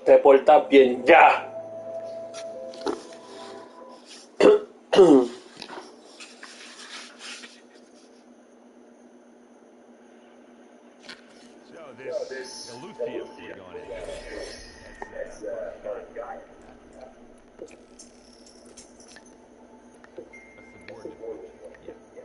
Te portas bien, ya. So this Eleuthia we're going into. That's Part-8. A subordinate function. Yeah.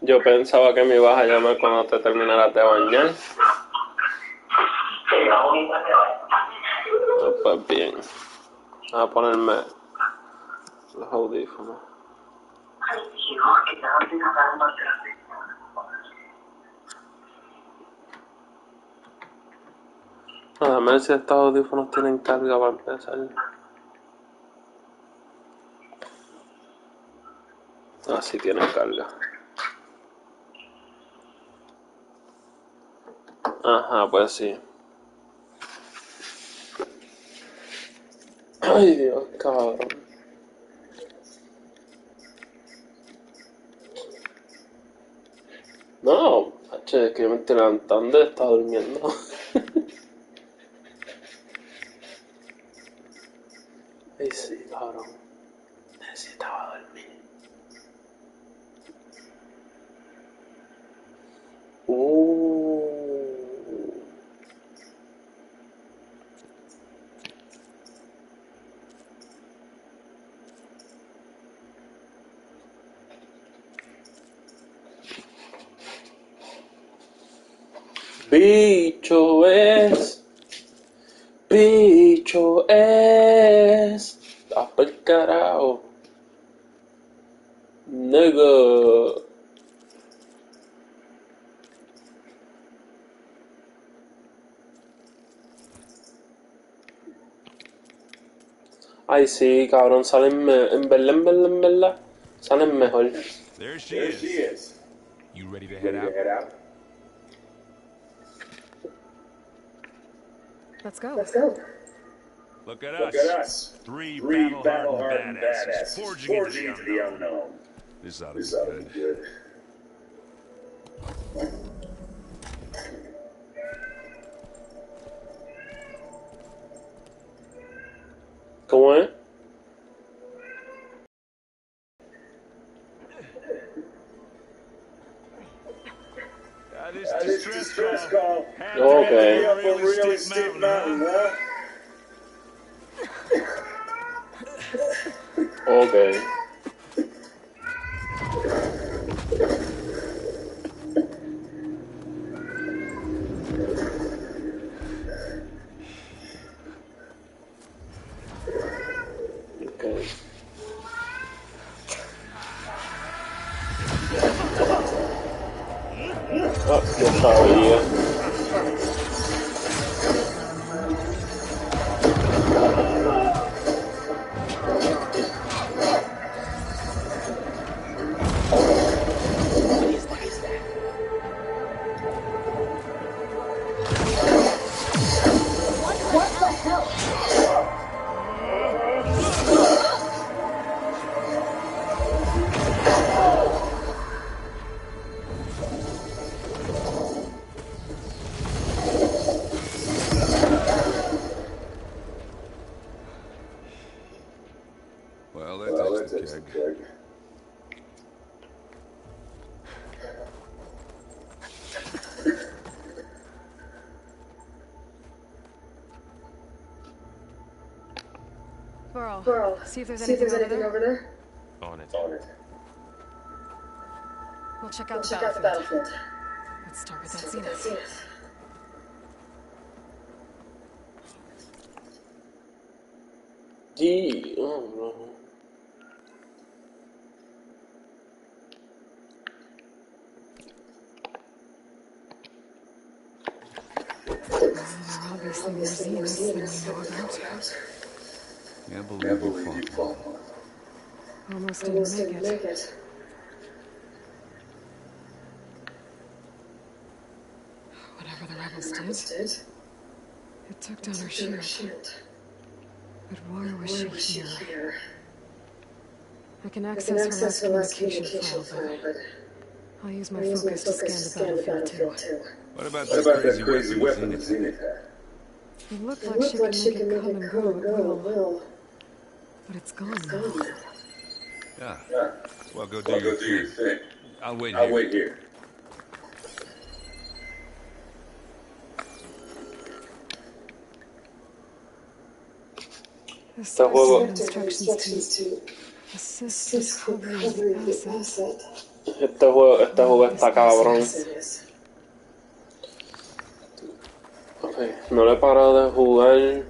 Yo pensaba que me ibas a llamar cuando te terminaras de bañar. Pues bien. Voy a ponerme los audífonos. A ver si estos audífonos tienen carga para empezar. Ah, sí tienen carga. Ajá, pues sí. Ay, Dios, cabrón. No, che, es que yo me estoy levantando y estaba durmiendo. Ay, sí, cabrón. Necesitaba dormir. Bicho es. Bicho es. Ah, por carajo. Nigga. Ay, sí, cabrón, salen en verdad, salen mejor. There she is. You ready to head out? Let's go. Look at us. Three battle-hardened badasses forging into the unknown. This ought to be good. ¿Cómo es? This distress call had to Okay. be up a really stiff mountain, huh? Okay. Okay. Ah, yo sabía. Well, that takes the keg. Burl, see if there's anything over there. On it. We'll check out the battlefield. Let's start with that zenith. Gee, oh no. There are obviously more Zeniths than we know about. Can't believe you fought one. Almost didn't make it. Whatever the rebels did, it took down our shield. But why was she here? I can access her last communication file, but I'll use my focus to scan the battlefield too. What about that crazy weapon the Zenith had? It looked like she can make it come and go at will. But it's gone now. Yeah. Well, go do your thing. I'll wait here. This juego instructions to assist recovery of the asset. Este juego está cabrón. Okay. No lo he parado de jugar.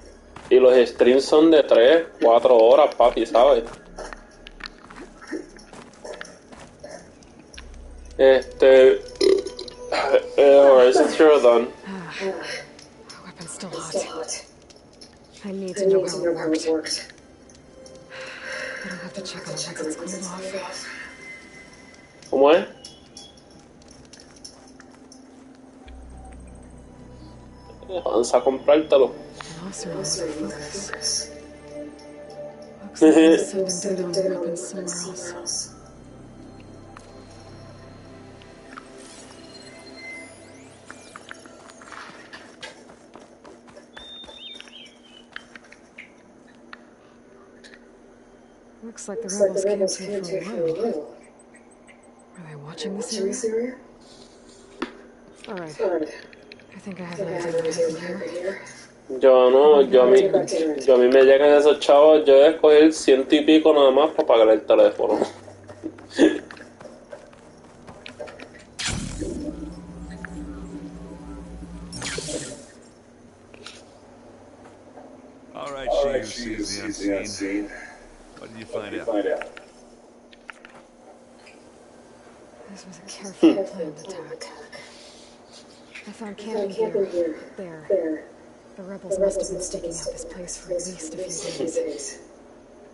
Y los streams son de 3, 4 horas, papi, ¿sabes? Horizon Zero Dawn. Weapon's still hot. I need to know how it worked. I don't have to check on it once it's cooled off. ¿Cómo es? Vamos a comprártelo. Also focus. Looks like they're sending data on the weapon somewhere else. Looks like the rebels came here for a while. Are they watching this area? Alright. I think I have an idea what happened here. Yo a mí me llegan esos chavos, yo voy a escoger 100 y pico nada más para pagar el teléfono. Alright, she who sees the unseen. What did you find out? This was a carefully planned attack. I found camping gear there. The rebels must have been staking out this place for at least a few days.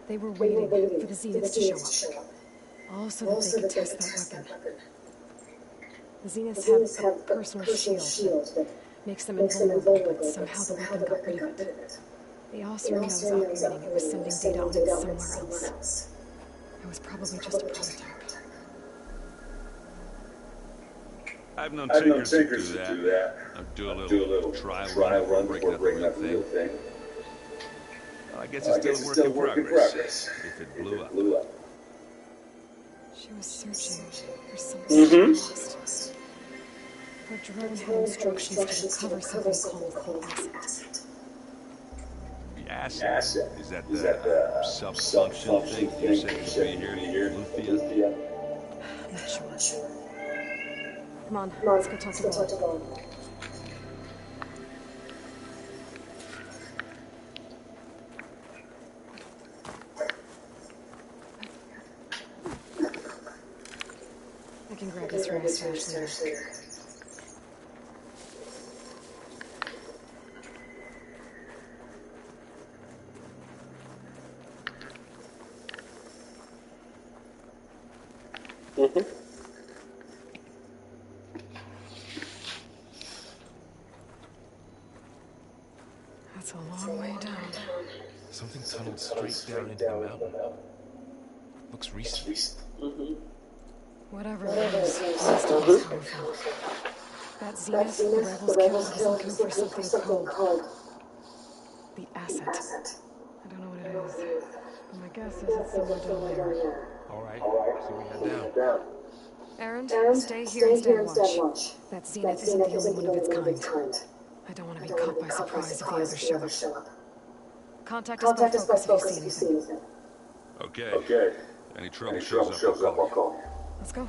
They were waiting for the Zeniths to show up, all so that they could test that weapon. The Zeniths have a personal shield that makes them invulnerable, but somehow the weapon got rid of it. The Osirian was operating, it was sending data on it somewhere else. It was probably just a prototype. I've known Tinkers to do that. I'll do a little trial run before breaking up the real thing. Well, I guess it's still a work in progress. If it blew up. She was searching for something lost. Her drone had instructions to recover something called the asset. The asset? Is that the self-function thing you said could be here in Lufia? I'm not sure. Come on, let's go talk to Vaughn. I can grab this from his stash later. That's a long way down. Something tunneled straight down into the mountain. Looks recent. Whatever it is, it must have been powerful. That Zenith the rebels killed is looking for something called the asset. I don't know what it is, but my guess is it's somewhere down there. Alright, so we head down. Aaron, stay here and stay watch. That Zenith isn't the only one of its kind. I don't want to be caught by surprise if the others show up. Contact us by focus if you see anything. Okay. Any trouble shows up, I'll call you. Let's go.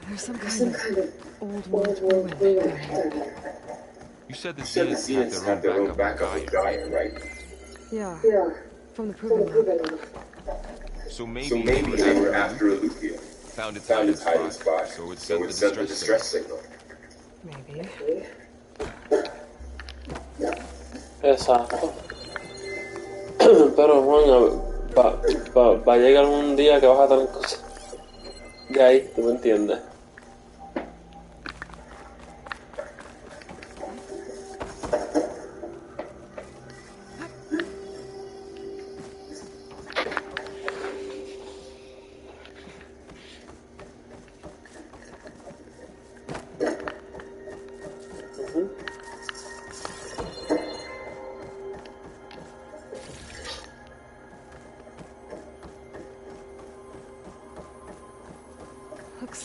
There's some kind of old world ruin down here. You said the Zeniths had their own backup guy, right? Yeah. From the proving lab. So maybe they were after a loot deal. Found its hiding spot, so it sent the distress signal. Maybe. Exacto. Pero Juan, va a llegar un día que vas a tener cosas de ahí, ¿tú me entiendes?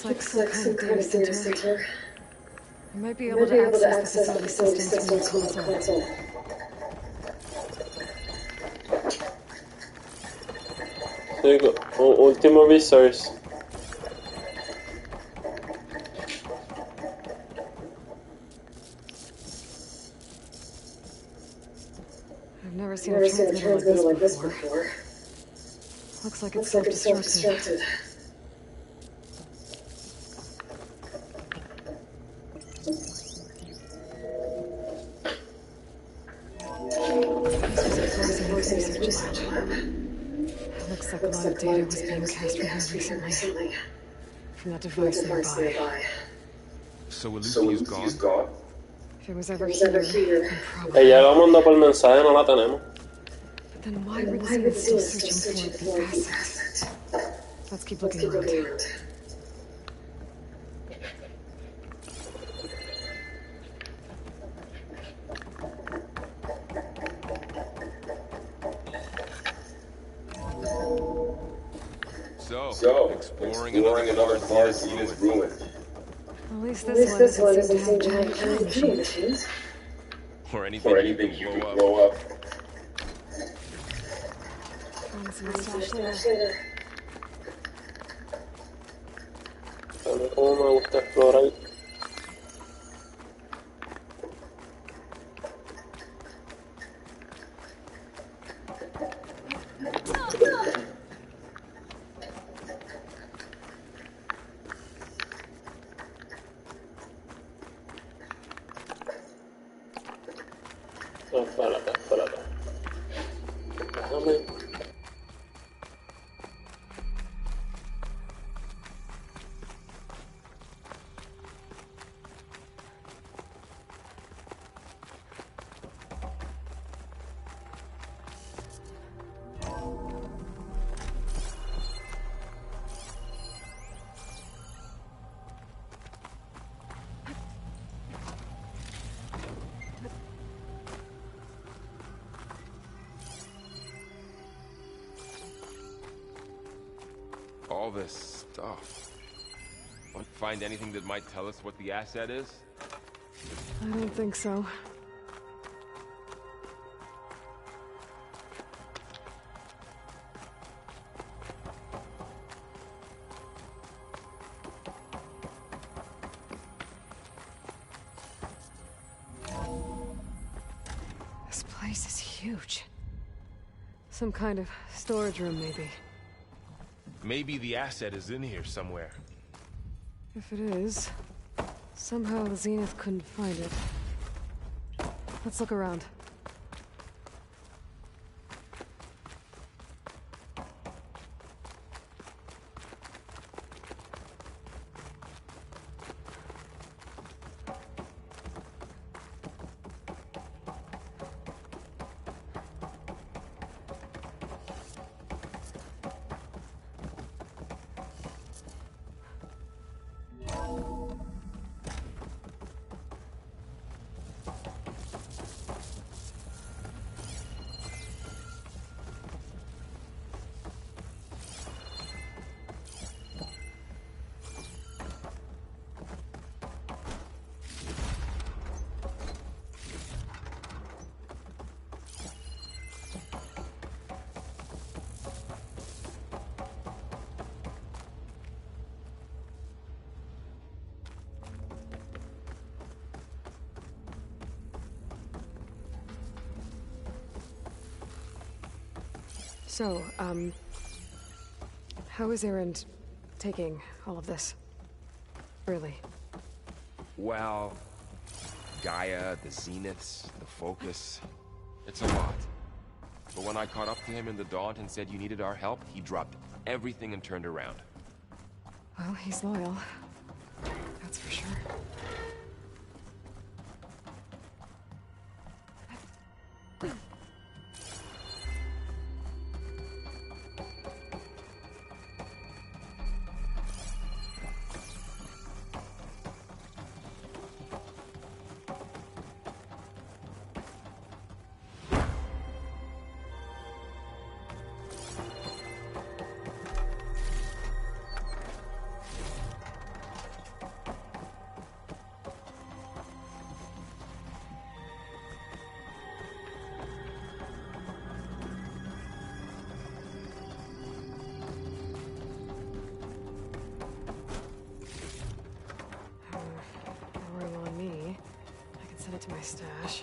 Looks like some kind of data center. You might be able to access the facility systems from the console. Digo, último resource. I've never seen a transmitter like this before. Looks like it's self-destructed. Looks like a lot of data was being cast from here recently. From that device nearby. So Lucy's gone? If it was ever here, then probably. Ella la mandó por mensaje, no la tenemos. But then why were the Zeniths still searching for the asset? Let's keep looking around. So, exploring another part of Zena's ruin. At least this one doesn't seem to have giant killing machines. Or anything you can blow up. Find some stash later. A mí como me gusta explorar. Espérate. Déjame. All this stuff. Want to find anything that might tell us what the asset is? I don't think so. This place is huge. Some kind of storage room, maybe. Maybe the asset is in here somewhere. If it is, somehow the Zenith couldn't find it. Let's look around. So, how is Erend taking all of this? Really? Well, Gaia, the Zeniths, the Focus, it's a lot. But when I caught up to him in the Daunt and said you needed our help, he dropped everything and turned around. Well, he's loyal. That's for sure. Boring on me. I can send it to my stash.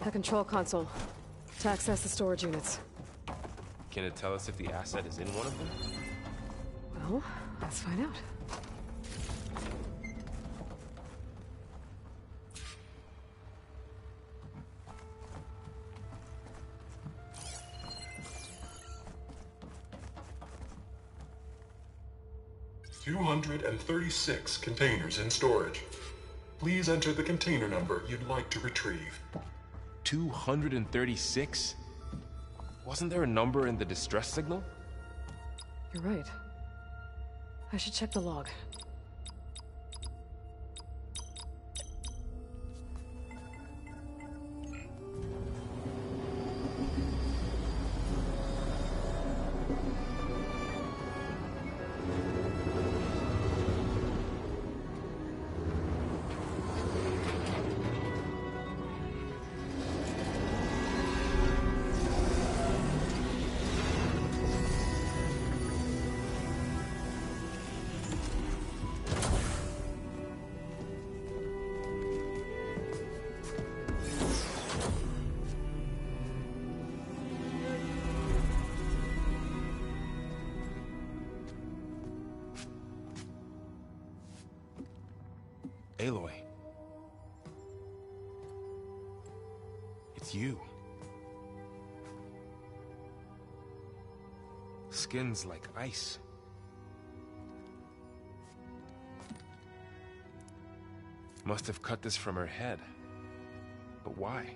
The control console. To access the storage units. Can it tell us if the asset is in one of them? Well, let's find out. $236 containers in storage. Please enter the container number you'd like to retrieve. 236? Wasn't there a number in the distress signal? You're right. I should check the log. Aloy. It's you. Skin's like ice. Must have cut this from her head. But why?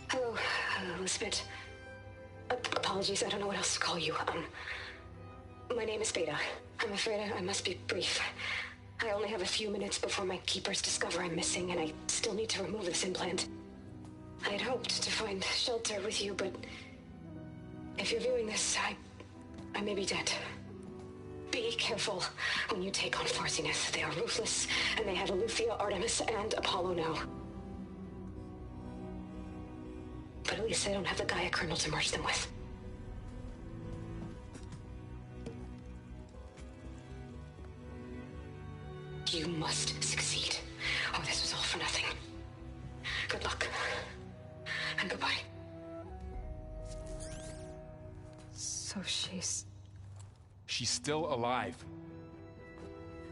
Hello, Elizabeth. Apologies, I don't know what else to call you. My name is Beta. I'm afraid I must be brief. I only have a few minutes before my keepers discover I'm missing, and I still need to remove this implant. I had hoped to find shelter with you, but if you're viewing this, I may be dead. Be careful when you take on Farsiness. They are ruthless, and they have Eleuthia, Artemis, and Apollo now. But at least they don't have the Gaia kernel to merge them with. You must succeed, or this was all for nothing. Good luck. And goodbye. So she's... She's still alive.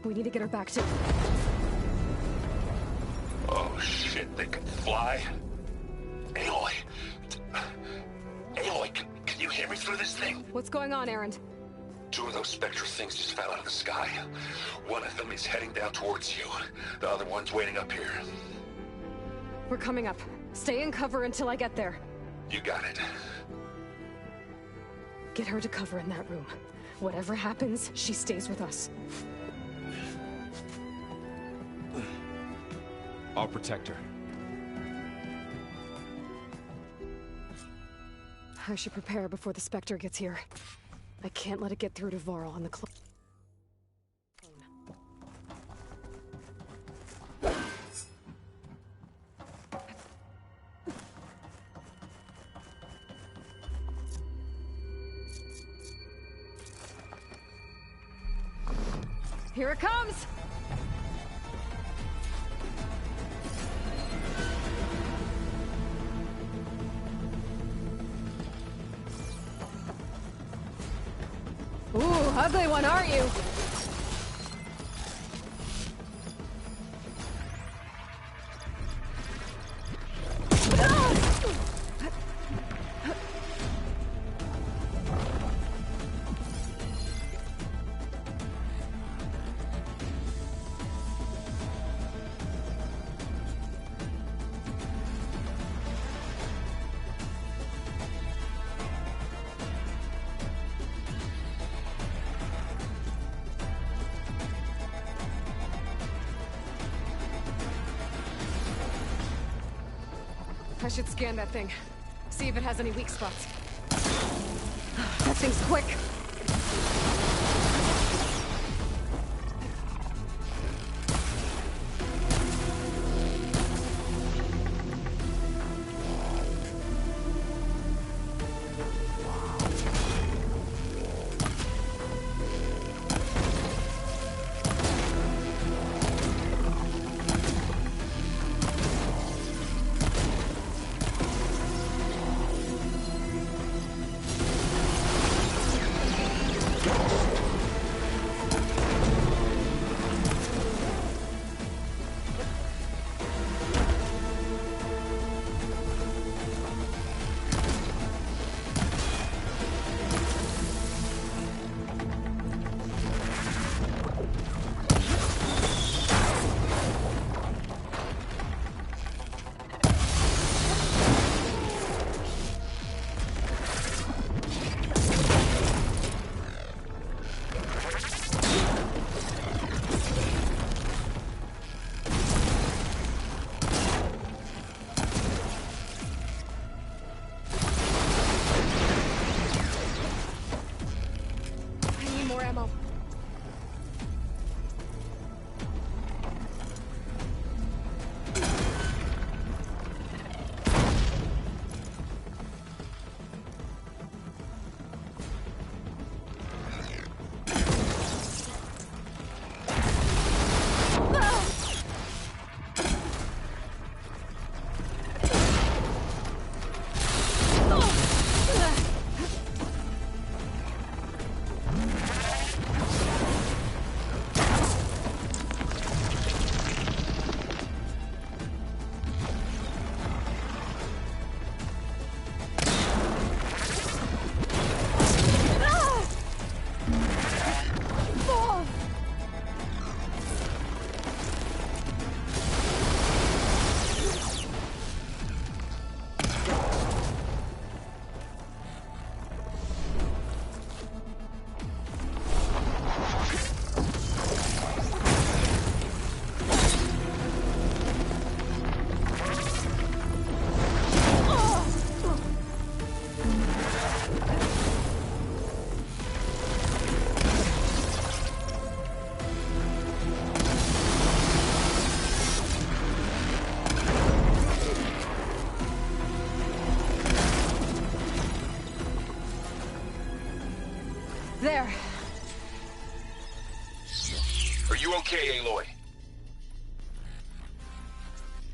We need to get her back to... Oh shit, they can fly? Aloy! Aloy, can you hear me through this thing? What's going on, Erend? Two of those spectral things just fell out of the sky. One of them is heading down towards you. The other one's waiting up here. We're coming up. Stay in cover until I get there. You got it. Get her to cover in that room. Whatever happens, she stays with us. I'll protect her. I should prepare before the Spectre gets here. I can't let it get through to Varl on the clone. Here it comes! Ooh, ugly one, are you? I should scan that thing. See if it has any weak spots. That thing's quick. There. Are you okay, Aloy?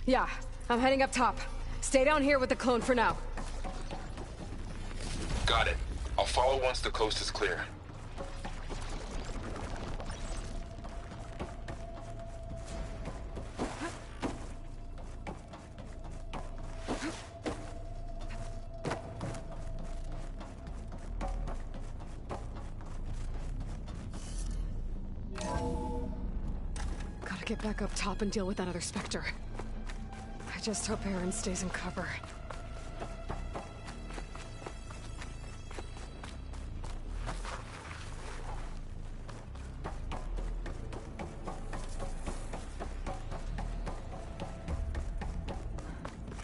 Yeah, I'm heading up top. Stay down here with the clone for now. Got it. I'll follow once the coast is clear. Gotta get back up top and deal with that other Spectre. I just hope Aaron stays in cover.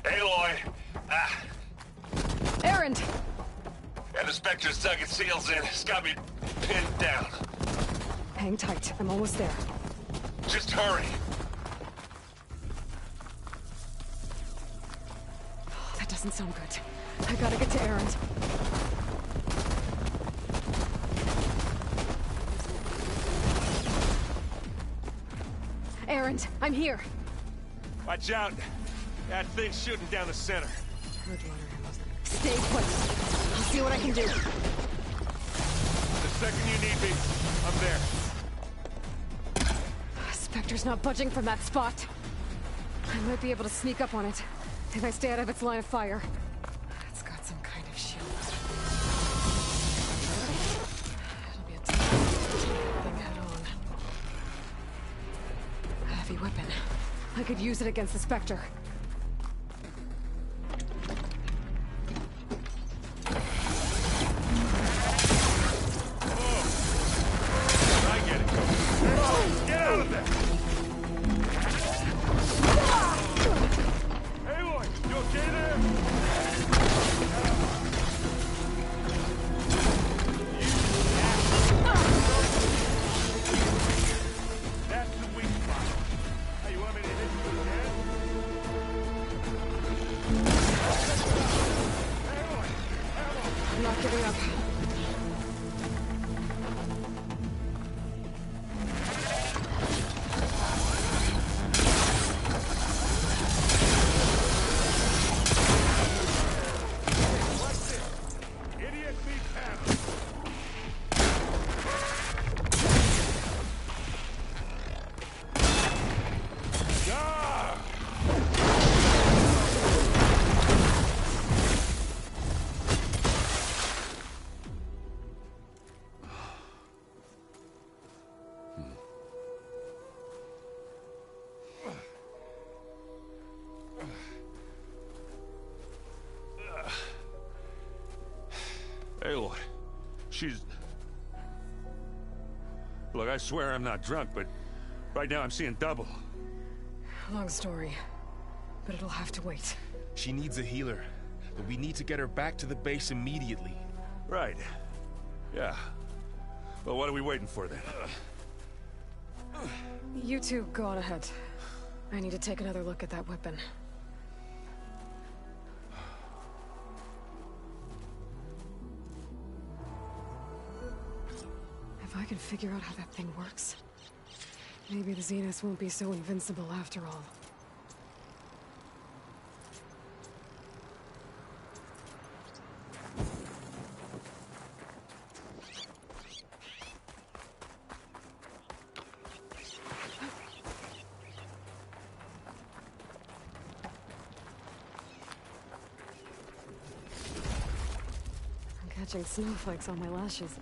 Aloy! Aaron! Spectre's dug its heels in. It's got me pinned down. Hang tight. I'm almost there. Just hurry. That doesn't sound good. I gotta get to Erend. Erend, I'm here. Watch out. That thing's shooting down the center. Stay put. I'll see what I can do. The second you need me, I'm there. Spectre's not budging from that spot. I might be able to sneak up on it if I stay out of its line of fire. It's got some kind of shield. It'll be a tough thing head on. A heavy weapon. I could use it against the Spectre. I'm not giving up. Aloy, she's... Look, I swear I'm not drunk, but right now I'm seeing double. Long story, but it'll have to wait. She needs a healer, but we need to get her back to the base immediately. Right. Yeah. Well, what are we waiting for then? You two go on ahead. I need to take another look at that weapon. If I can figure out how that thing works, maybe the Zeniths won't be so invincible after all. I'm catching snowflakes on my lashes.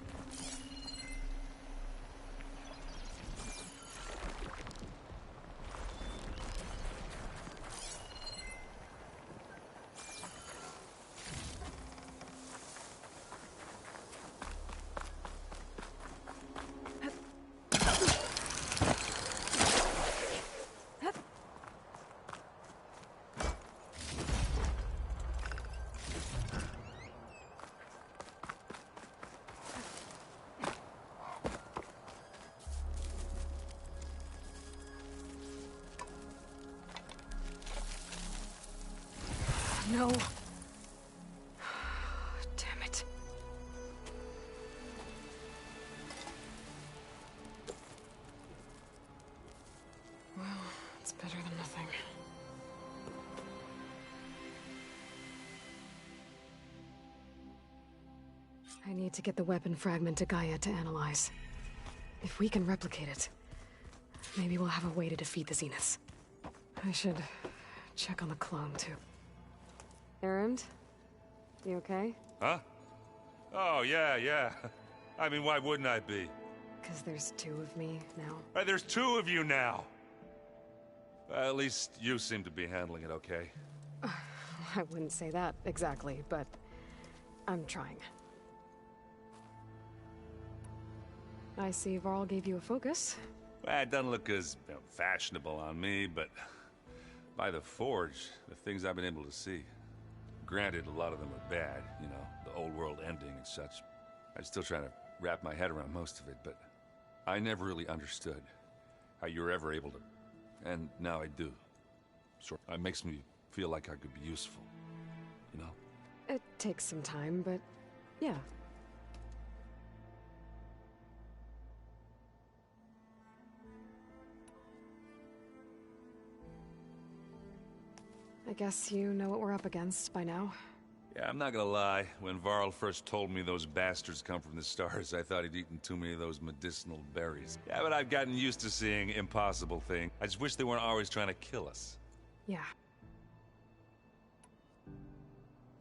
No. Damn it. Well, it's better than nothing. I need to get the weapon fragment to Gaia to analyze. If we can replicate it, maybe we'll have a way to defeat the Zeniths. I should check on the clone, too. Erend? You okay? Huh? Oh, yeah. I mean, why wouldn't I be? Because there's two of me now. Right, there's two of you now. At least you seem to be handling it okay. I wouldn't say that exactly, but I'm trying. I see Varl gave you a focus. Well, it doesn't look as fashionable on me, but by the Forge, the things I've been able to see. granted, a lot of them are bad, you know, the old world ending and such. I'm still trying to wrap my head around most of it, but I never really understood how you were ever able to, and now I do. It makes me feel like I could be useful, you know? It takes some time, but yeah. I guess you know what we're up against by now. Yeah, I'm not gonna lie. When Varl first told me those bastards come from the stars, I thought he'd eaten too many of those medicinal berries. Yeah, but I've gotten used to seeing impossible things. I just wish they weren't always trying to kill us. Yeah.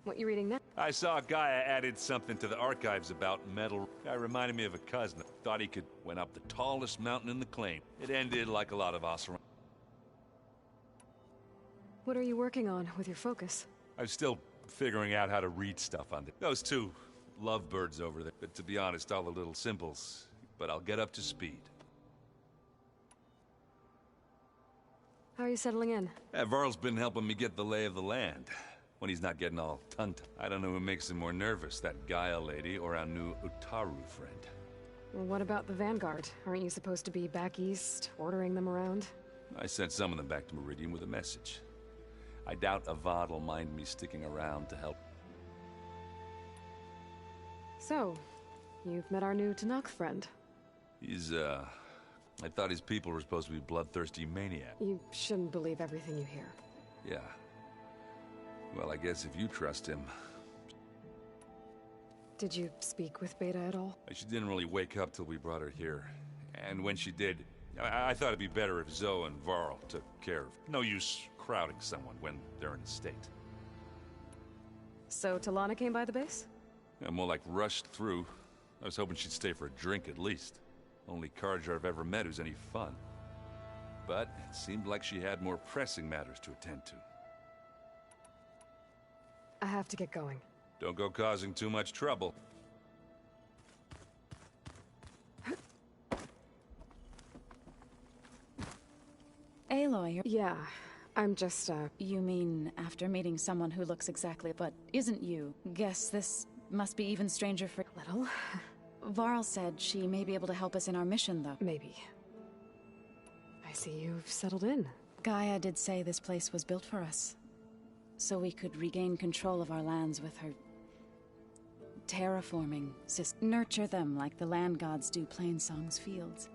What you reading now? I saw Gaia added something to the archives about metal. Guy reminded me of a cousin. Thought he could went up the tallest mountain in the claim. It ended like a lot of Oseram. What are you working on with your focus? I'm still figuring out how to read stuff on those two lovebirds over there. But to be honest, all the little symbols. But I'll get up to speed. How are you settling in? Varl's been helping me get the lay of the land. When he's not getting all tongue-tied. I don't know who makes him more nervous, that Gaia lady or our new Utaru friend. Well, what about the Vanguard? Aren't you supposed to be back east, ordering them around? I sent some of them back to Meridian with a message. I doubt Avad will mind me sticking around to help. So, you've met our new Tanakh friend. He's, I thought his people were supposed to be bloodthirsty maniacs. You shouldn't believe everything you hear. Yeah. Well, I guess if you trust him... Did you speak with Beta at all? She didn't really wake up till we brought her here. And when she did, I thought it'd be better if Zoe and Varl took care of. No use crowding someone when they're in a state. So Talana came by the base? Yeah, more like rushed through. I was hoping she'd stay for a drink at least. Only Carja I've ever met who's any fun. But it seemed like she had more pressing matters to attend to. I have to get going. Don't go causing too much trouble. Aloy, Yeah, I'm just, you mean after meeting someone who looks exactly but isn't you? Guess this must be even stranger for... little. Varl said she may be able to help us in our mission, though. Maybe. I see you've settled in. Gaia did say this place was built for us, so we could regain control of our lands with her terraforming system. Nurture them like the land gods do Plainsong's fields.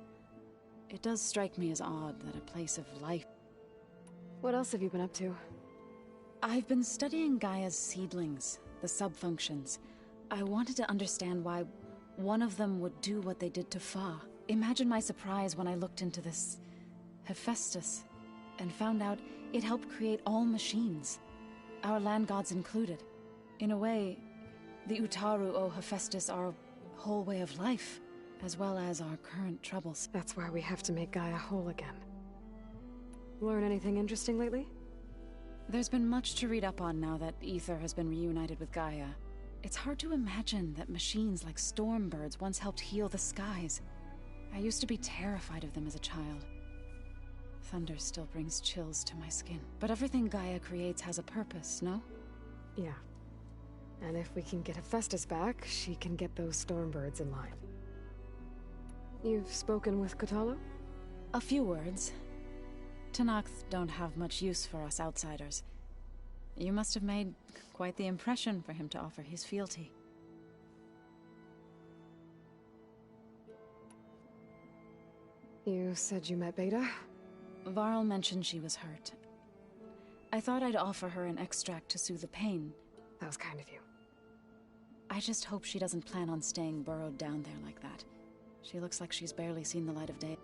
It does strike me as odd that a place of life... What else have you been up to? I've been studying Gaia's seedlings, the subfunctions. I wanted to understand why one of them would do what they did to Fa. Imagine my surprise when I looked into this Hephaestus and found out it helped create all machines, our land gods included. In a way, the Utaru o Hephaestus are a whole way of life, as well as our current troubles. That's why we have to make Gaia whole again. Learn anything interesting lately? There's been much to read up on now that Ether has been reunited with Gaia. It's hard to imagine that machines like Stormbirds once helped heal the skies. I used to be terrified of them as a child. Thunder still brings chills to my skin. But everything Gaia creates has a purpose, no? Yeah. And if we can get Hephaestus back, she can get those Stormbirds in line. You've spoken with Kotallo? A few words. Tanakh don't have much use for us outsiders. You must have made quite the impression for him to offer his fealty. You said you met Beta? Varl mentioned she was hurt. I thought I'd offer her an extract to soothe the pain. That was kind of you. I just hope she doesn't plan on staying burrowed down there like that. She looks like she's barely seen the light of day.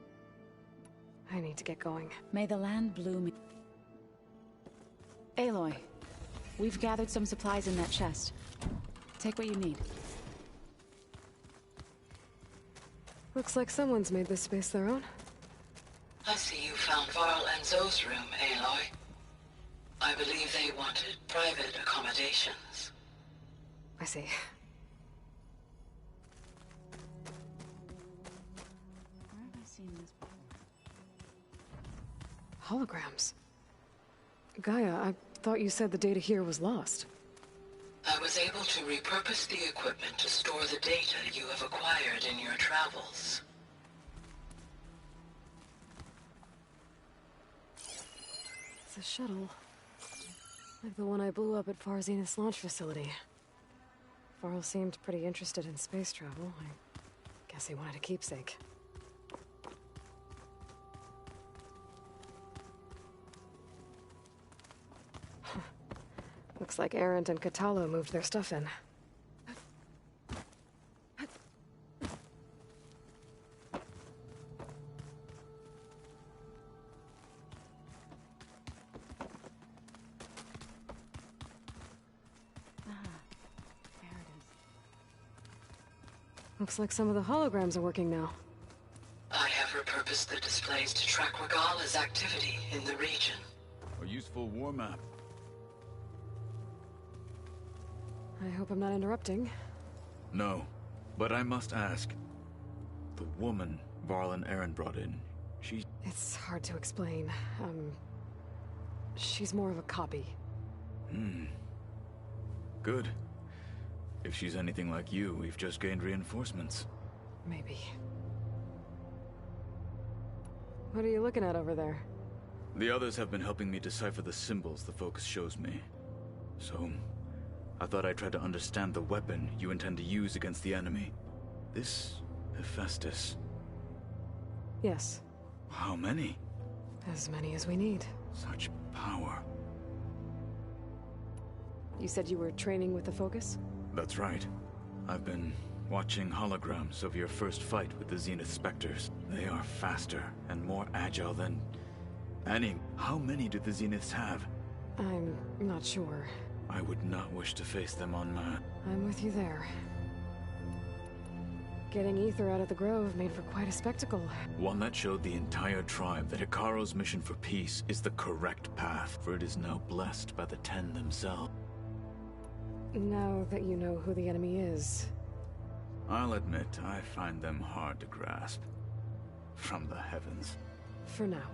I need to get going. May the land bloom. Aloy, we've gathered some supplies in that chest. Take what you need. Looks like someone's made this space their own. I see you found Varl and Zoe's room, Aloy. I believe they wanted private accommodations. I see. Where have I seen this before? Holograms. Gaia, I thought you said the data here was lost. I was able to repurpose the equipment to store the data you have acquired in your travels. It's a shuttle. Like the one I blew up at Far Zenith's launch facility. Varl seemed pretty interested in space travel. I guess he wanted a keepsake. Looks like Arendt and Catalo moved their stuff in. Looks like some of the holograms are working now. I have repurposed the displays to track Regala's activity in the region. A useful war map. I hope I'm not interrupting. No, but I must ask. The woman Varl and Aaron brought in, she... It's hard to explain. She's more of a copy. Good. If she's anything like you, we've just gained reinforcements. Maybe. What are you looking at over there? The others have been helping me decipher the symbols the Focus shows me. So, I thought I'd try to understand the weapon you intend to use against the enemy. This Hephaestus. Yes. How many? As many as we need. Such power. You said you were training with the Focus? That's right. I've been watching holograms of your first fight with the Zenith Spectres. They are faster and more agile than... Annie, how many do the Zeniths have? I'm not sure. I would not wish to face them on my... I'm with you there. Getting Ether out of the Grove made for quite a spectacle. One that showed the entire tribe that Hikaro's mission for peace is the correct path, for it is now blessed by the Ten themselves. Now that you know who the enemy is... I'll admit, I find them hard to grasp. From the heavens. For now.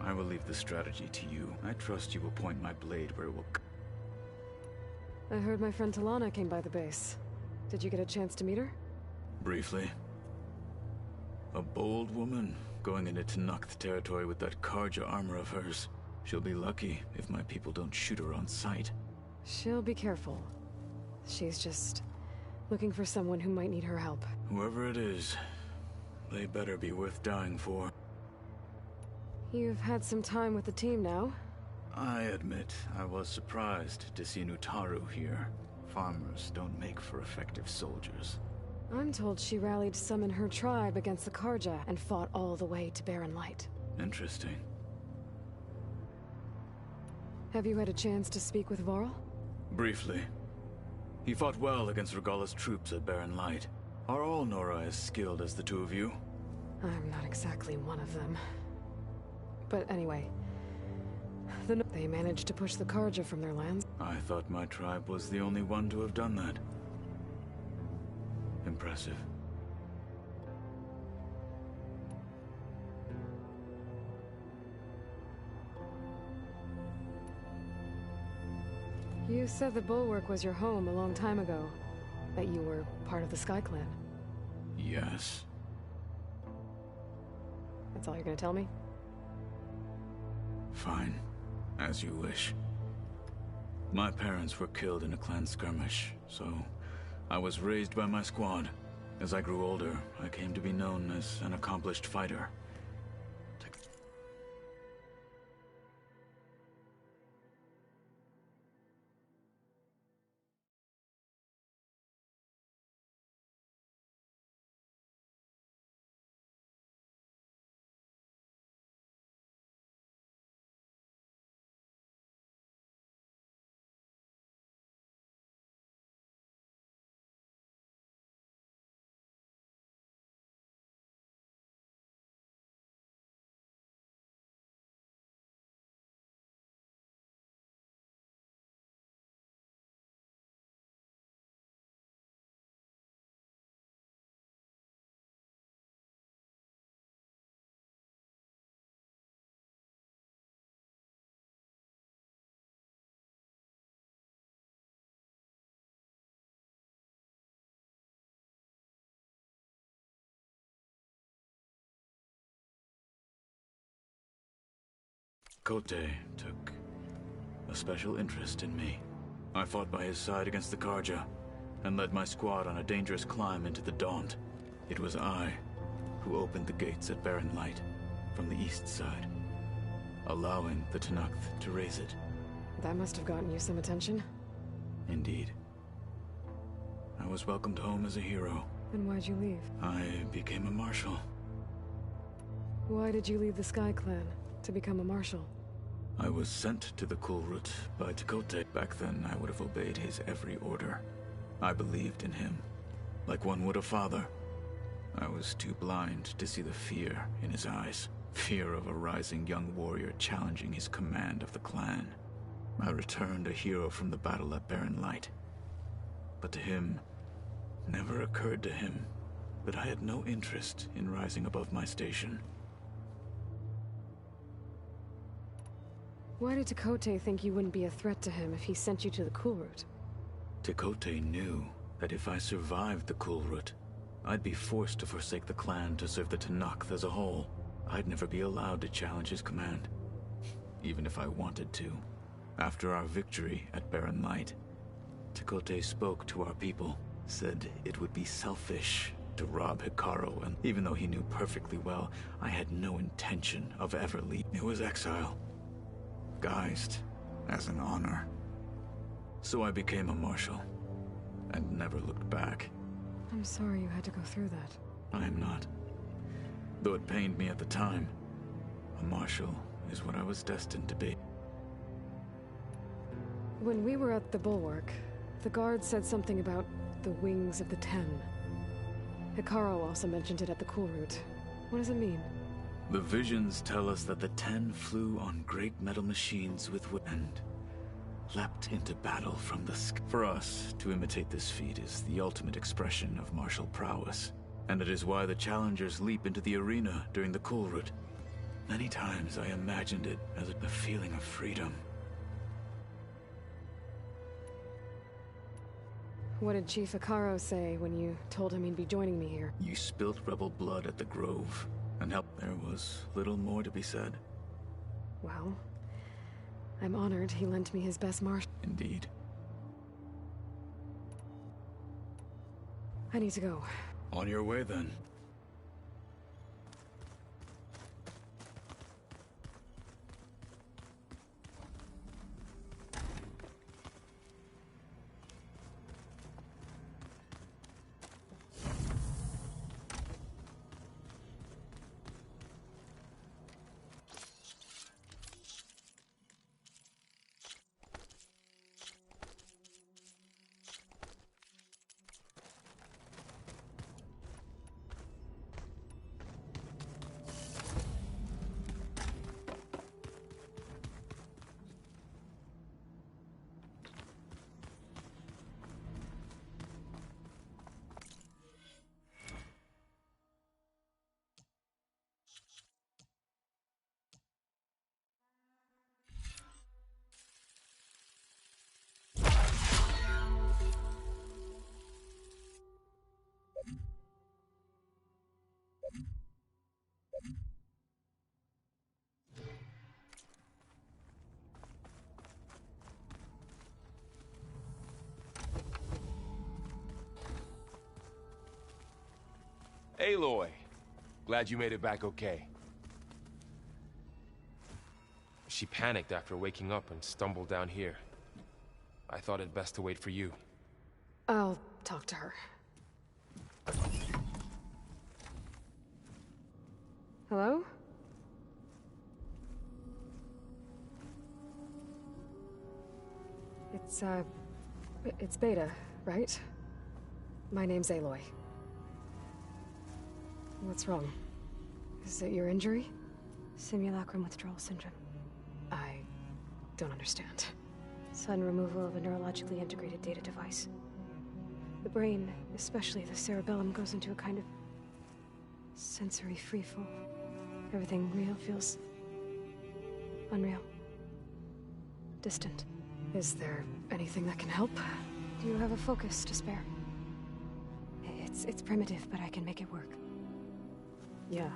I will leave the strategy to you. I trust you will point my blade where it will... I heard my friend Talana came by the base. Did you get a chance to meet her? Briefly. A bold woman, going into Tenakth territory with that Karja armor of hers. She'll be lucky if my people don't shoot her on sight. She'll be careful. She's just looking for someone who might need her help. Whoever it is, they better be worth dying for. You've had some time with the team now. I admit, I was surprised to see Nutaru here. Farmers don't make for effective soldiers. I'm told she rallied some in her tribe against the Karja and fought all the way to Barren Light. Interesting. Have you had a chance to speak with Varl? Briefly. He fought well against Regala's troops at Barren Light. Are all Nora as skilled as the two of you? I'm not exactly one of them. But anyway, they managed to push the Karja from their lands. I thought my tribe was the only one to have done that. Impressive. You said the Bulwark was your home a long time ago. That you were part of the Sky Clan. Yes. That's all you're gonna tell me? Fine. As you wish. My parents were killed in a clan skirmish, so I was raised by my squad. As I grew older, I came to be known as an accomplished fighter. Kote took a special interest in me. I fought by his side against the Karja, and led my squad on a dangerous climb into the Daunt. It was I who opened the gates at Barren Light from the east side, allowing the Tenakth to raise it. That must have gotten you some attention. Indeed. I was welcomed home as a hero. Then why'd you leave? I became a marshal. Why did you leave the Sky Clan to become a marshal? I was sent to the Kulrut by Tekote. Back then, I would have obeyed his every order. I believed in him, like one would a father. I was too blind to see the fear in his eyes. Fear of a rising young warrior challenging his command of the clan. I returned a hero from the battle at Barren Light. But to him, never occurred to him that I had no interest in rising above my station. Why did Tekote think you wouldn't be a threat to him if he sent you to the Kulrut? Tekote knew that if I survived the Kulrut, I'd be forced to forsake the clan to serve the Tenakth as a whole. I'd never be allowed to challenge his command, even if I wanted to. After our victory at Barren Light, Tekote spoke to our people, said it would be selfish to rob Hikaru, and even though he knew perfectly well I had no intention of ever leaving, it was exile, guised as an honor. So I became a marshal, and never looked back. I'm sorry you had to go through that. I am not. Though it pained me at the time, a marshal is what I was destined to be. When we were at the Bulwark, the guard said something about the wings of the Ten. Hikaru also mentioned it at the Kulrut. What does it mean? The visions tell us that the Ten flew on great metal machines with and leapt into battle from the sky. For us, to imitate this feat is the ultimate expression of martial prowess, and it is why the challengers leap into the arena during the Kulrut. Many times I imagined it as a feeling of freedom. What did Chief Hikaru say when you told him he'd be joining me here? You spilt rebel blood at the Grove, and helped. There was little more to be said. Well, I'm honored he lent me his best marshal. Indeed. I need to go. On your way, then. Aloy, glad you made it back okay. She panicked after waking up and stumbled down here. I thought it best to wait for you. I'll talk to her. Hello? It's Beta, right? My name's Aloy. What's wrong? Is it your injury? Simulacrum withdrawal syndrome. I don't understand. Sudden removal of a neurologically integrated data device. The brain, especially the cerebellum, goes into a kind of sensory freefall. Everything real feels unreal. Distant. Is there anything that can help? Do you have a focus to spare? It's primitive, but I can make it work. Yeah.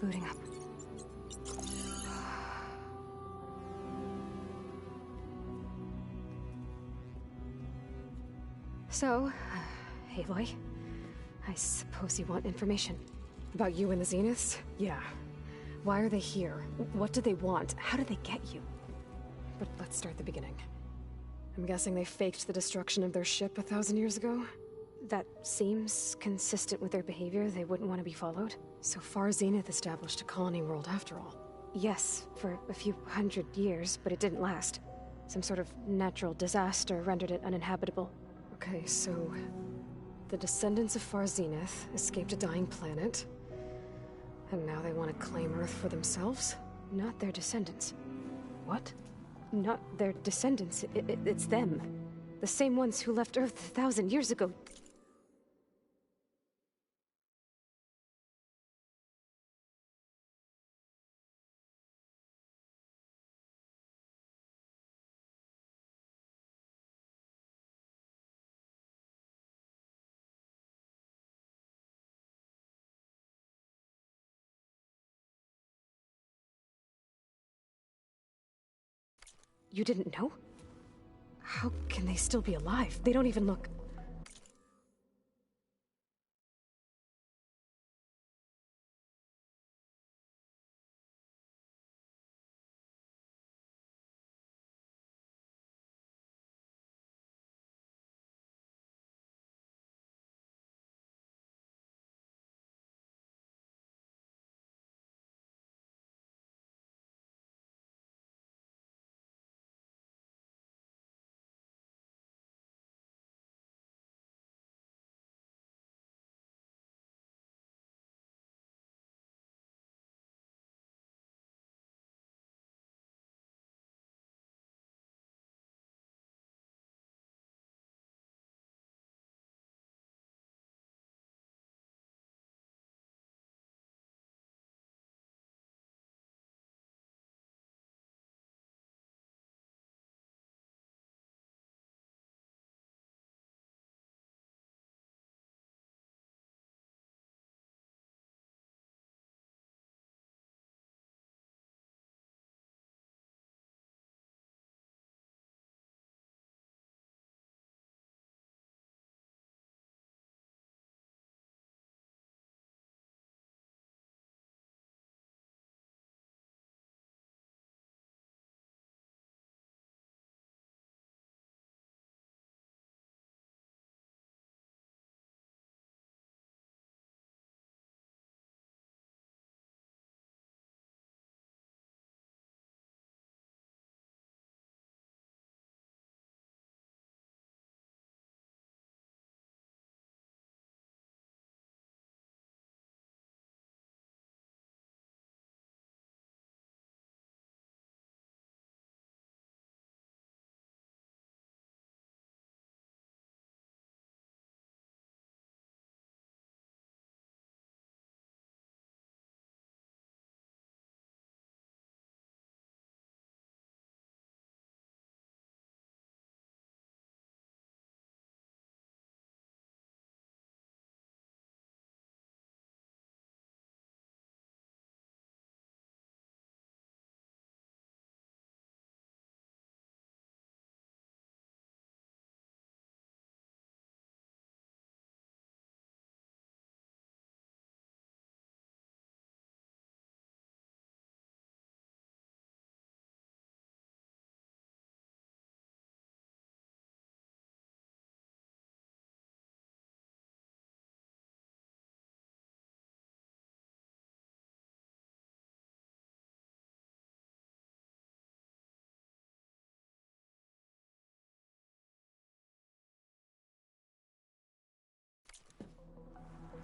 Booting up. So, Aloy, I suppose you want information. About you and the Zeniths? Yeah. Why are they here? What do they want? How did they get you? But let's start the beginning. I'm guessing they faked the destruction of their ship 1,000 years ago? That seems consistent with their behavior. They wouldn't want to be followed. So far, Zenith established a colony world after all. Yes, for a few hundred years, but it didn't last. Some sort of natural disaster rendered it uninhabitable. Okay, so the descendants of Far Zenith escaped a dying planet, and now they want to claim Earth for themselves? Not their descendants. What? Not their descendants. It's them. The same ones who left Earth 1,000 years ago. You didn't know? How can they still be alive? They don't even look...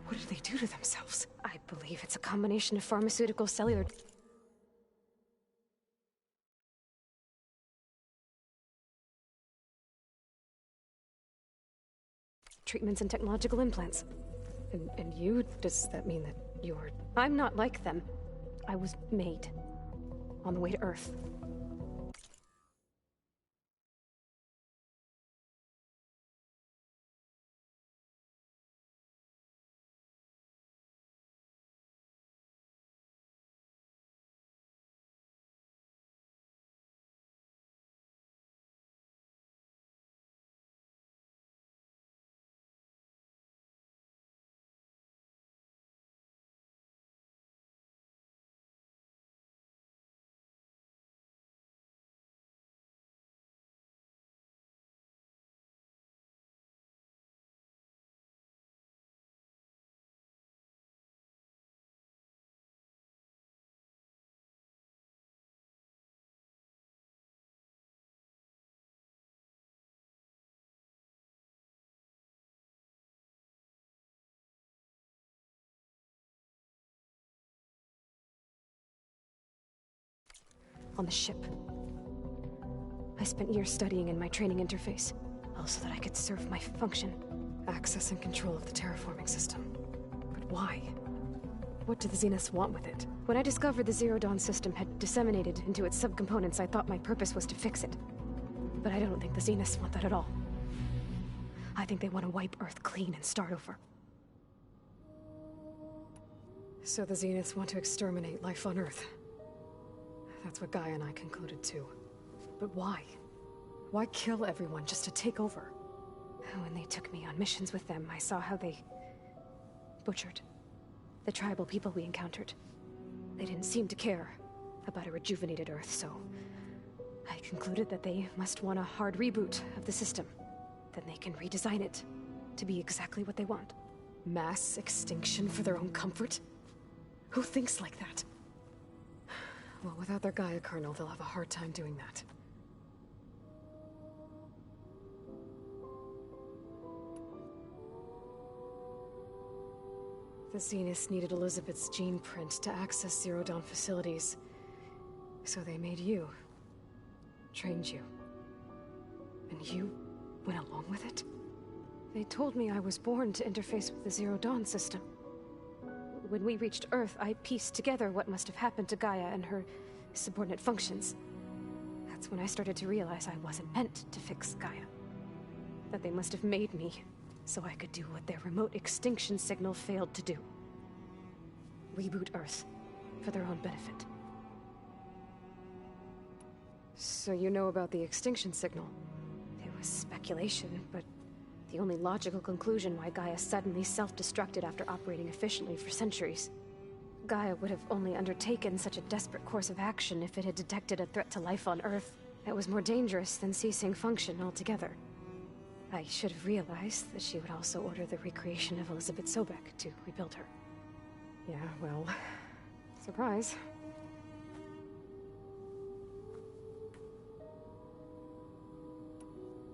What did they do to themselves? I believe it's a combination of pharmaceutical, cellular... treatments and technological implants. And you? Does that mean that you're... I'm not like them. I was made. On the way to Earth. on the ship. I spent years studying in my training interface, all so that I could serve my function. Access and control of the terraforming system. But why? What do the Zeniths want with it? When I discovered the Zero Dawn system had disseminated into its subcomponents, I thought my purpose was to fix it. But I don't think the Zeniths want that at all. I think they want to wipe Earth clean and start over. So the Zeniths want to exterminate life on Earth. That's what Gaia and I concluded too. But why? Why kill everyone just to take over? When they took me on missions with them, I saw how they butchered the tribal people we encountered. They didn't seem to care about a rejuvenated Earth, so I concluded that they must want a hard reboot of the system. Then they can redesign it to be exactly what they want. Mass extinction for their own comfort? Who thinks like that? Well, without their Gaia kernel, they'll have a hard time doing that. The Zeniths needed Elizabeth's gene print to access Zero Dawn facilities. So they made you. Trained you. And you went along with it? They told me I was born to interface with the Zero Dawn system. When we reached Earth, I pieced together what must have happened to Gaia and her subordinate functions. That's when I started to realize I wasn't meant to fix Gaia. That they must have made me so I could do what their remote extinction signal failed to do. Reboot Earth for their own benefit. So you know about the extinction signal? It was speculation, but the only logical conclusion why Gaia suddenly self-destructed after operating efficiently for centuries. Gaia would have only undertaken such a desperate course of action if it had detected a threat to life on Earth that was more dangerous than ceasing function altogether. I should have realized that she would also order the recreation of Elizabeth Sobek to rebuild her. Yeah, well, surprise.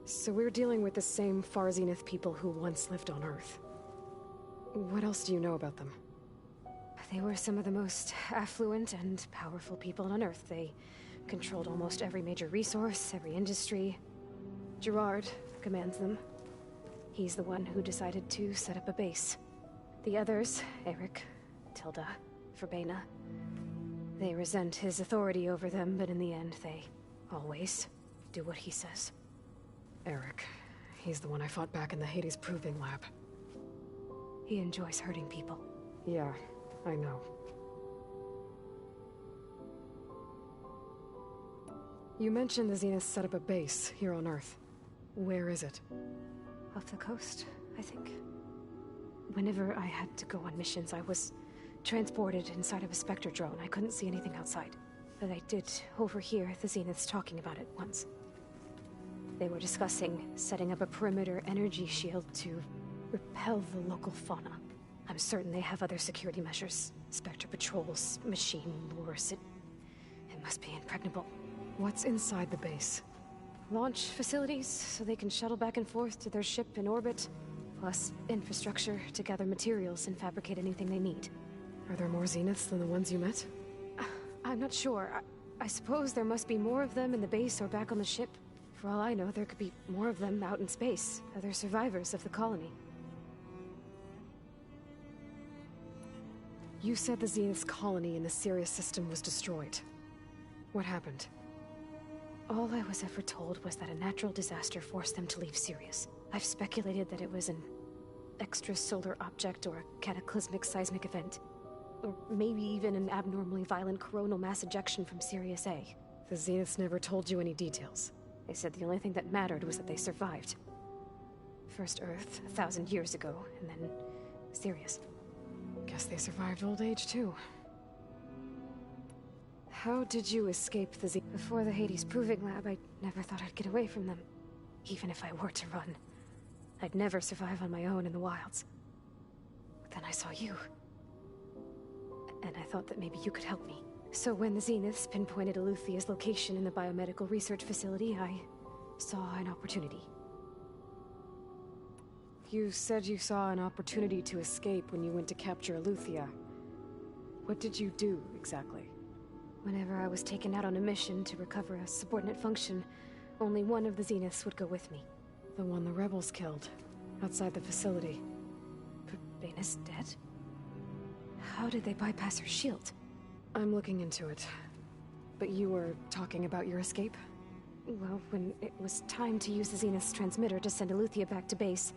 So we're dealing with the same Far Zenith people who once lived on Earth. What else do you know about them? They were some of the most affluent and powerful people on Earth. They controlled almost every major resource, every industry. Gerard commands them. He's the one who decided to set up a base. The others, Eric, Tilda, Verbena, they resent his authority over them, but in the end, they always do what he says. Eric. He's the one I fought back in the Hades Proving Lab. He enjoys hurting people. Yeah, I know. You mentioned the Zeniths set up a base here on Earth. Where is it? Off the coast, I think. Whenever I had to go on missions, I was transported inside of a Spectre drone. I couldn't see anything outside. But I did overhear the Zeniths talking about it once. They were discussing setting up a perimeter energy shield to repel the local fauna. I'm certain they have other security measures. Spectre patrols, machine lures. It must be impregnable. What's inside the base? Launch facilities, so they can shuttle back and forth to their ship in orbit. Plus infrastructure to gather materials and fabricate anything they need. Are there more Zeniths than the ones you met? I'm not sure. I suppose there must be more of them in the base or back on the ship. For all I know, there could be more of them out in space. Other survivors of the colony. You said the Zenith's colony in the Sirius system was destroyed. What happened? All I was ever told was that a natural disaster forced them to leave Sirius. I've speculated that it was an extrasolar object or a cataclysmic seismic event. Or maybe even an abnormally violent coronal mass ejection from Sirius A. The Zeniths never told you any details. They said the only thing that mattered was that they survived. First Earth, 1,000 years ago, and then Sirius. Guess they survived old age, too. How did you escape the Zenith? Before the Hades Proving Lab, I never thought I'd get away from them. Even if I were to run. I'd never survive on my own in the wilds. But then I saw you. And I thought that maybe you could help me. So when the Zeniths pinpointed Eluthia's location in the biomedical research facility, I saw an opportunity. You said you saw an opportunity to escape when you went to capture Eluthia. What did you do, exactly? Whenever I was taken out on a mission to recover a subordinate function, only one of the Zeniths would go with me. The one the rebels killed, outside the facility. But Baina's dead? How did they bypass her shield? I'm looking into it. But you were talking about your escape? Well, when it was time to use the Zenith's transmitter to send Eleuthia back to base,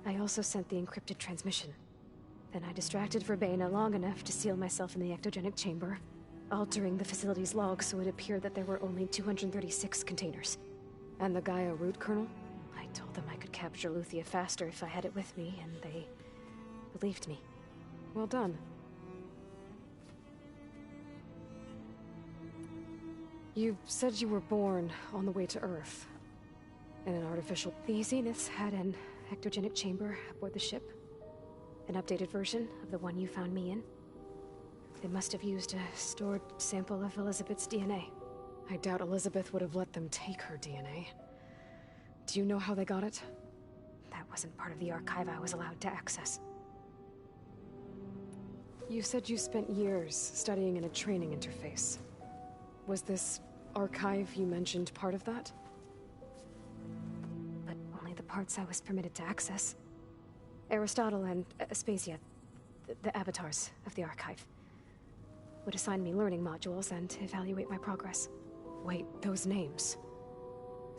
I also sent the encrypted transmission. Then I distracted Verbena long enough to seal myself in the ectogenic chamber, altering the facility's log so it appeared that there were only 236 containers. And the Gaia root kernel? I told them I could capture Eleuthia faster if I had it with me, and they believed me. Well done. You said you were born on the way to Earth. In an artificial... The Zeniths had an ectogenic chamber aboard the ship. An updated version of the one you found me in. They must have used a stored sample of Elizabeth's DNA. I doubt Elizabeth would have let them take her DNA. Do you know how they got it? That wasn't part of the archive I was allowed to access. You said you spent years studying in a training interface. Was this archive you mentioned part of that? But only the parts I was permitted to access. Aristotle and Aspasia, the avatars of the archive, would assign me learning modules and evaluate my progress. Wait, those names.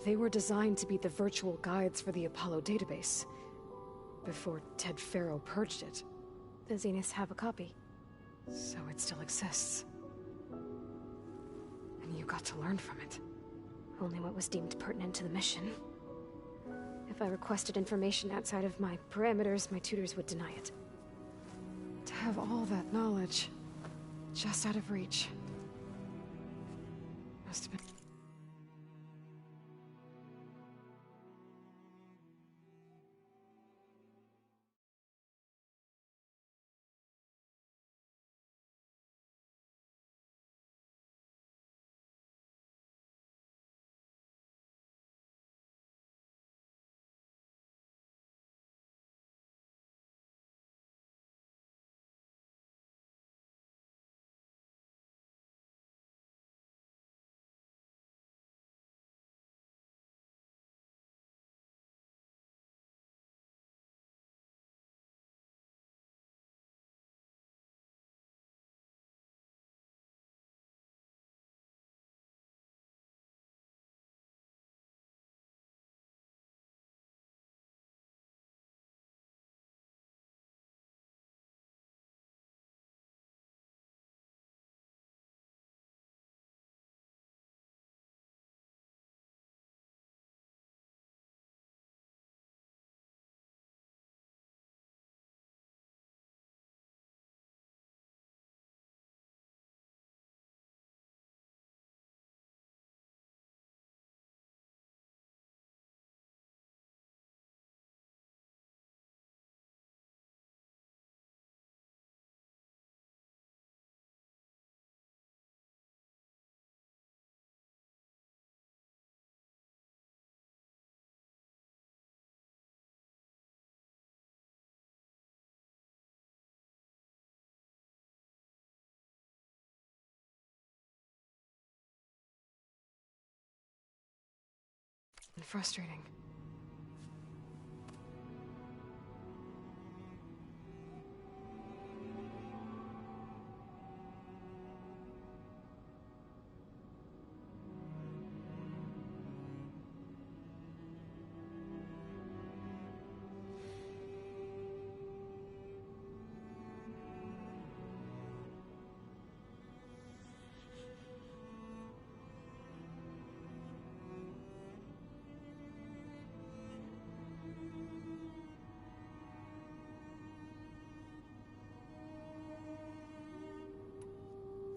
They were designed to be the virtual guides for the Apollo database. Before Ted Faro purged it. The Zeniths have a copy. So it still exists. And you got to learn from it. Only what was deemed pertinent to the mission. If I requested information outside of my parameters, my tutors would deny it. To have all that knowledge, just out of reach. Must have been... frustrating.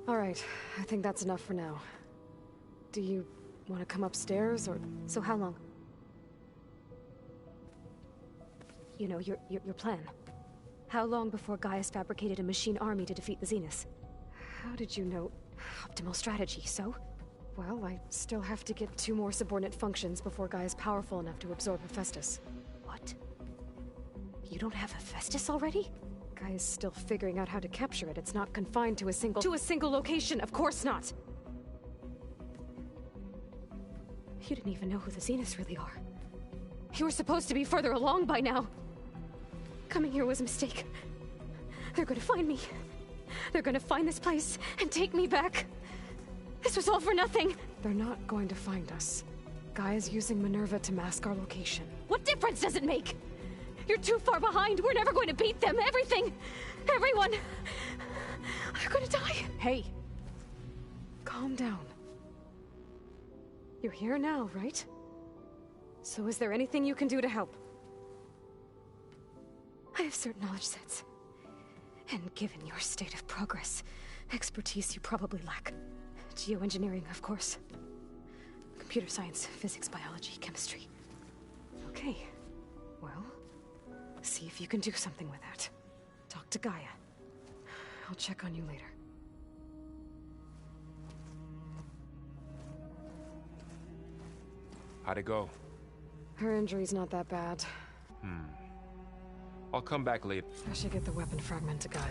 All right, I think that's enough for now. Do you want to come upstairs, or... So how long? You know, your plan. How long before Gaius fabricated a machine army to defeat the Zeniths? How did you know? Optimal strategy, so? Well, I still have to get 2 more subordinate functions before Gaia's powerful enough to absorb Hephaestus. What? You don't have Hephaestus already? Gaia's still figuring out how to capture it. It's not confined to a single... To a single location! Of course not! You didn't even know who the Zeniths really are. You were supposed to be further along by now. Coming here was a mistake. They're gonna find me. They're gonna find this place and take me back. This was all for nothing. They're not going to find us. Gaia's using Minerva to mask our location. What difference does it make? You're too far behind. We're never going to beat them. Everything. Everyone. They're gonna die. Hey. Calm down. You're here now, right? So is there anything you can do to help? I have certain knowledge sets. And given your state of progress, expertise you probably lack. Geoengineering, of course. Computer science, physics, biology, chemistry. Okay. Well, see if you can do something with that. Talk to Gaia. I'll check on you later. How'd it go? Her injury's not that bad. I'll come back later. I should get the weapon fragment to Gaia.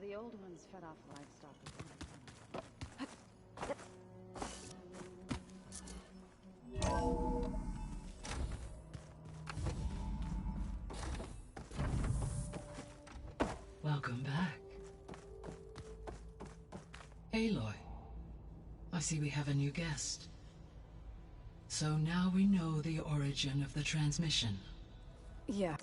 The old ones fed off livestock. Welcome back. Aloy, I see we have a new guest. So now we know the origin of the transmission. Yeah.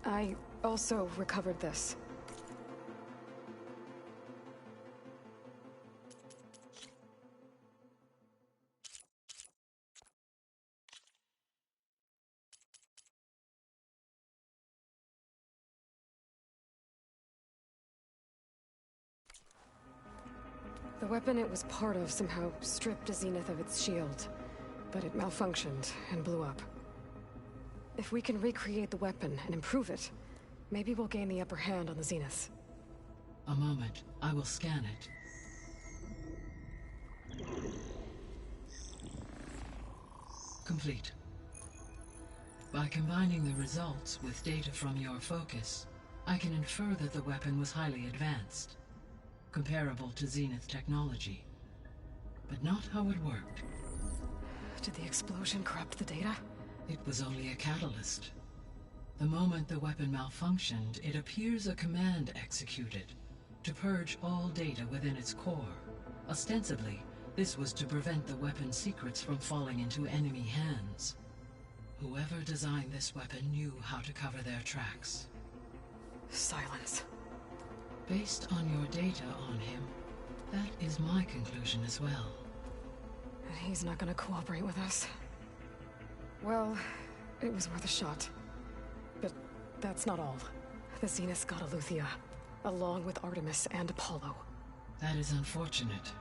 I also recovered this. The weapon it was part of somehow stripped Zenith of its shield, but it malfunctioned and blew up. If we can recreate the weapon and improve it, maybe we'll gain the upper hand on the Zenith. A moment. I will scan it. Complete. By combining the results with data from your focus, I can infer that the weapon was highly advanced, comparable to Zenith technology, but not how it worked. Did the explosion corrupt the data? It was only a catalyst. The moment the weapon malfunctioned, it appears a command executed to purge all data within its core. Ostensibly, this was to prevent the weapon's secrets from falling into enemy hands. Whoever designed this weapon knew how to cover their tracks. Silence. Based on your data on him, that is my conclusion as well. He's not gonna cooperate with us. Well, it was worth a shot. But that's not all. The Zenith's got Aletheia, along with Artemis and Apollo. That is unfortunate.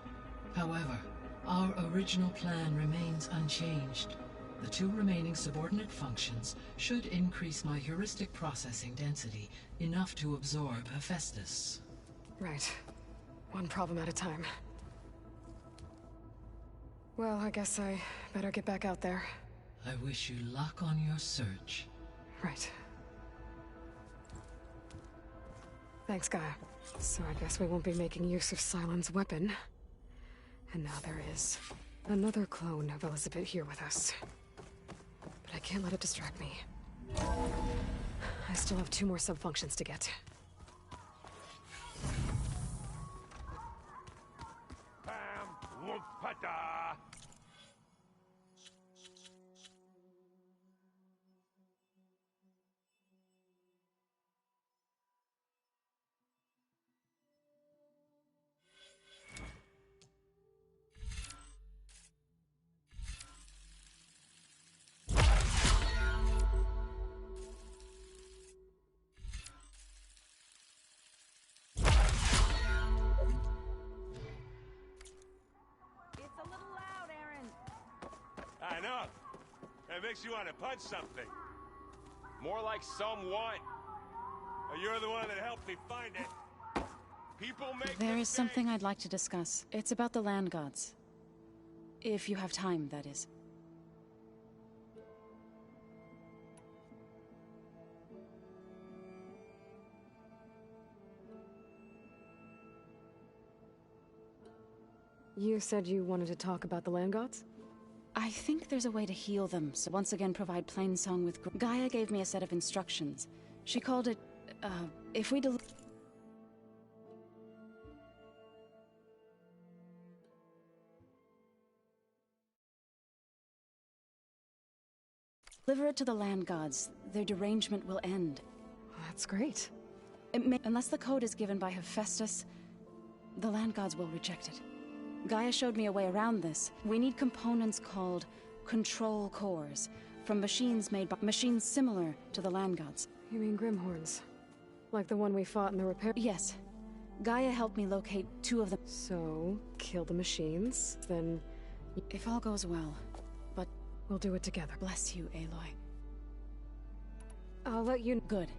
However, our original plan remains unchanged. The two remaining subordinate functions should increase my heuristic processing density enough to absorb Hephaestus. Right. One problem at a time. Well, I guess I better get back out there. I wish you luck on your search. Right. Thanks, Gaia. So I guess we won't be making use of Cylon's weapon. And now there is another clone of Elizabeth here with us. But I can't let it distract me. I still have 2 more subfunctions to get. Bam! Whoop-a-da! I know. That makes you want to punch something. More like someone. You're the one that helped me find it. People make There is mistakes. something I'd like to discuss. It's about the land gods. If you have time, that is. You said you wanted to talk about the land gods? I think there's a way to heal them, so once again provide Plainsong with... Gaia gave me a set of instructions. She called it, if we deliver it to the land gods, their derangement will end. That's great. Unless the code is given by Hephaestus, the land gods will reject it. Gaia showed me a way around this. We need components called control cores, from machines made by machines similar to the land gods. You mean Grimhorns? Like the one we fought in the repair? Yes. Gaia helped me locate 2 of them. So, kill the machines, then... If all goes well. But we'll do it together. Bless you, Aloy. I'll let you... Good.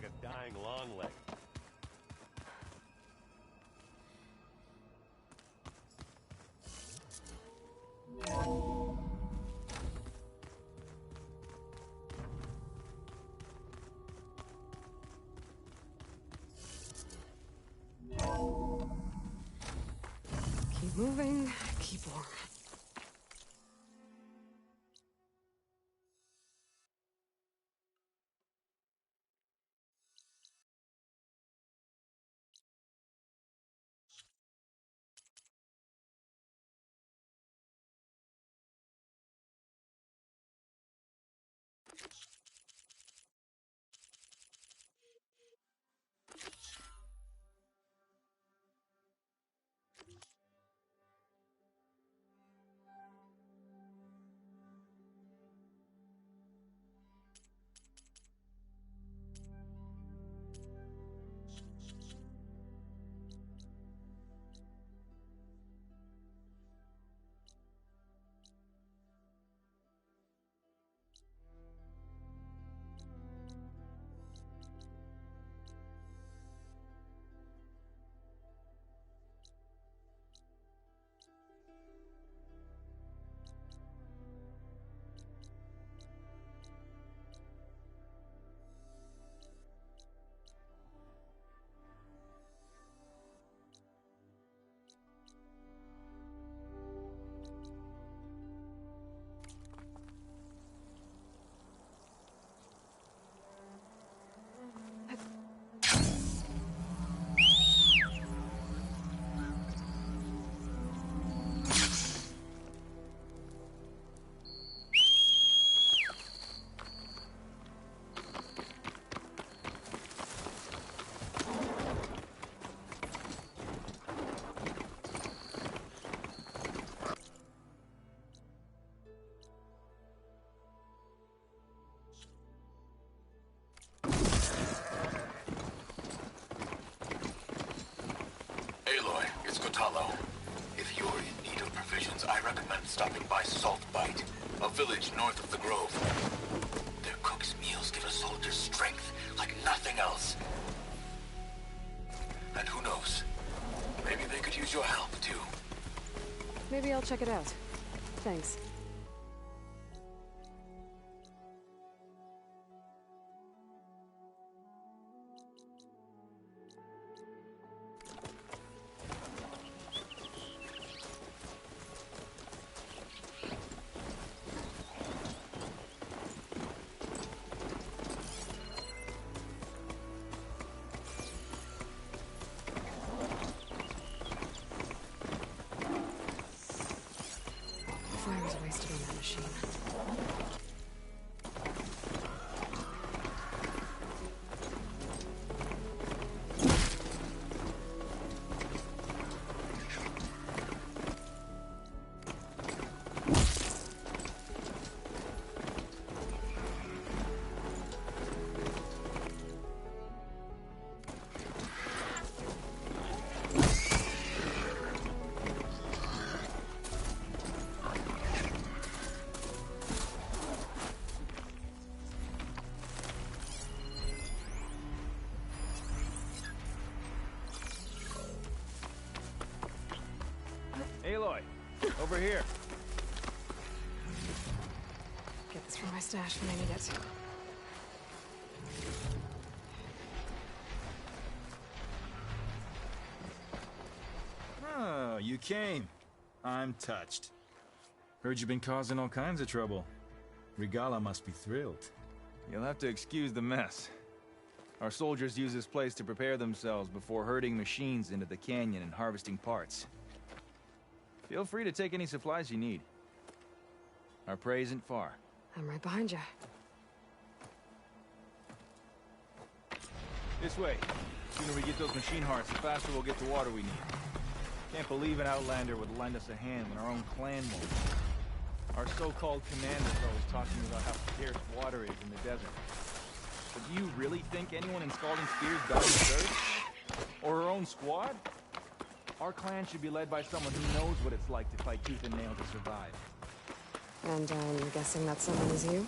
a dying long leg. Keep moving, keep warm. Aloy, it's Kotalo. If you're in need of provisions, I recommend stopping by Salt Bite, a village north of the Grove. Their cook's meals give a soldier strength like nothing else. And who knows? Maybe they could use your help, too. Maybe I'll check it out. Thanks. Fire was wasted on that machine. Aloy, over here. Get this from my stash when I need it. Oh, you came. I'm touched. Heard you've been causing all kinds of trouble. Regala must be thrilled. You'll have to excuse the mess. Our soldiers use this place to prepare themselves before herding machines into the canyon and harvesting parts. Feel free to take any supplies you need. Our prey isn't far. I'm right behind you. This way. The sooner we get those machine hearts, the faster we'll get the water we need. Can't believe an Outlander would lend us a hand when our own clan won't. Our so-called commanders are always talking about how scarce water is in the desert. But do you really think anyone in Scalding Spears died in thirst? Or her own squad? Our clan should be led by someone who knows what it's like to fight tooth and nail to survive. And I'm guessing that someone is you?